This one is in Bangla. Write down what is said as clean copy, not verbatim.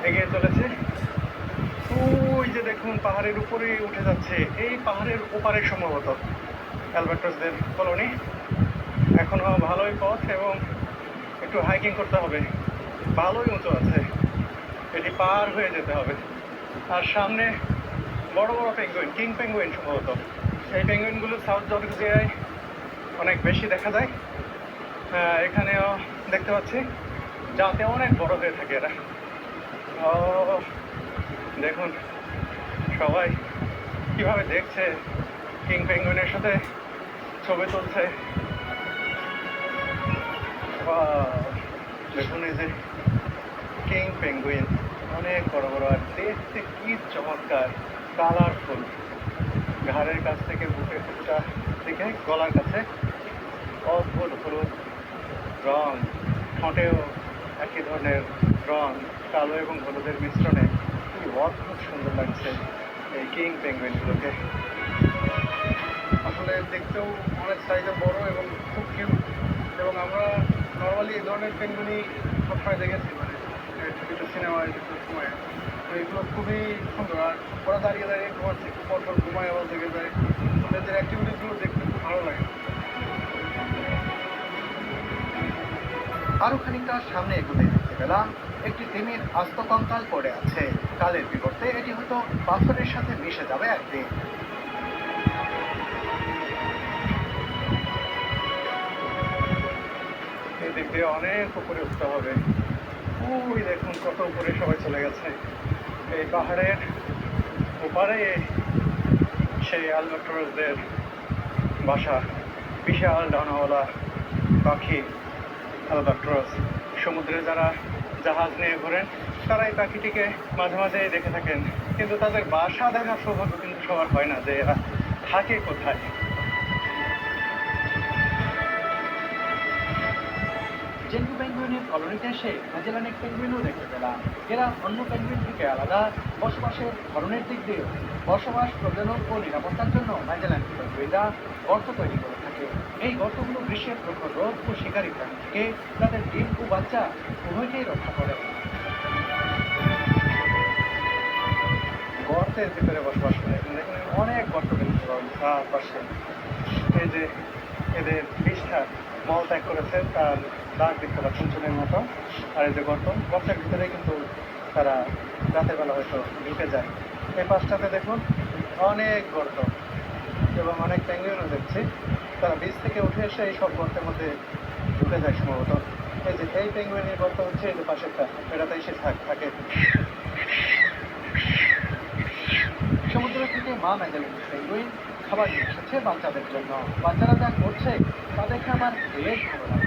এগিয়ে চলেছে। ওই যে দেখুন পাহাড়ের উপরে উঠে যাচ্ছে, এই পাহাড়ের ওপারে সম্ভবত অ্যালবাট্রসদের কলোনি। এখনো ভালোই পথ এবং একটু হাইকিং করতে হবে, ভালোই উঁচু আছে, এটি পার হয়ে যেতে হবে। আর সামনে বড় বড় পেঙ্গুইন, কিং পেঙ্গুইন সম্ভবত। এই পেঙ্গুইনগুলো সাউথ জর্জিয়ায় অনেক বেশি দেখা যায়। এখানেও দেখতে পাচ্ছি, যাতে অনেক বড় হয়ে থাকে এরা। ও দেখুন সবাই কিভাবে দেখছে, কিং পেঙ্গুইনের সাথে ছবি তুলছে। দেখুন এই যে কিং পেঙ্গুইন, অনেক বড় বড়, আর দেখতে কি চমৎকার, কালারফুল। ঘাড়ের কাছ থেকে বুকের দিকে গলার কাছে অদ্ভুত হলুদ রং, ঠোঁটেও একই ধরনের রং, কালো এবং হলুদের মিশ্রণে খুবই অদ্ভুত সুন্দর লাগছে এই কিং পেঙ্গুইনগুলোকে। আসলে দেখতেও অনেক সাইজে বড় এবং খুব কিউট। এবং আমরা নর্মালি এই ধরনের পেঙ্গুইনই সবসময় দেখেছি, মানে কিছু সিনেমায় কিছু সময়। তো এগুলো খুবই সুন্দর, আর ওরা দাঁড়িয়ে দাঁড়িয়ে ঘুমাচ্ছে, একটু পর পর ঘুমায় আবার দেখে যায়। ওদের অ্যাক্টিভিটিসগুলো দেখতে খুব ভালো লাগে। আরো খানিকটা সামনে এগুতে দেখতে পেলাম একটি তিমির আস্ত কঙ্কাল পড়ে আছে। কালের বিবর্তে এটি হয়তো পাথরের সাথে মিশে যাবে একদিন। এদিক দিয়ে অনেক উপরে উঠতে হবে। ওই দেখুন কত উপরে সবাই চলে গেছে। এই পাহাড়ের ওপারে সেই অ্যালবাট্রসদের বাসা, বিশাল ডানাওয়ালা পাখি অ্যালবাট্রস। সমুদ্রে যারা জাহাজ নিয়ে ঘোরেন তারা এই পাখিটিকে মাঝে মাঝে দেখে থাকেন, কিন্তু তাদের বাসা দেখার সৌভাগ্য কিন্তু সবার হয় না, যে এরা থাকে কোথায়। জেন্টু পেঙ্গুইনের কলোনিতে এসে ম্যাজেলানিক পেঙ্গুইনও দেখতে পেলাম। এরা অন্য পেঙ্গুইন থেকে আলাদা বসবাসের ধরনের দিক দিয়েও। বসবাস, প্রজনন ও নিরাপত্তার জন্য ম্যাজেলানিক পেঙ্গুইনরা গর্ত তৈরি করে থাকে। এই গর্তগুলো গ্রীষ্মের প্রখর রোদ ও শিকারী প্রাণী থেকে তাদের ডিম ও বাচ্চা উভয়কেই রক্ষা করে। গর্তের ভিতরে বসবাস করে, দেখুন অনেক গর্ত বেঁধেছে চারপাশে। এই যে এদের পৃষ্ঠা মল ত্যাগ করেছে, তার দাগ দেখতে পাচ্ছেন চুলের মতো। আর এই যে গর্তের ভিতরে কিন্তু তারা রাতের বেলা হয়তো ঢুকে যায়। এই পাশটাতে দেখুন অনেক গর্ত এবং অনেক পেঙ্গুইনও দেখছি, তারা বীজ থেকে উঠে এসে এই সব গর্তের মধ্যে ঢুকে যায় সম্ভবত। এই যে এই পেঙ্গুইনের গর্ত হচ্ছে এই যে পাশেরটা, এটাতে এসে থাকে। সমুদ্র থেকে মা ম্যাজেলানিক পেঙ্গুইন খাবার নিয়ে এসেছে বাচ্চাদের জন্য। বাচ্চারা যা করছে তা দেখে আমার বেশ ভালো লাগে।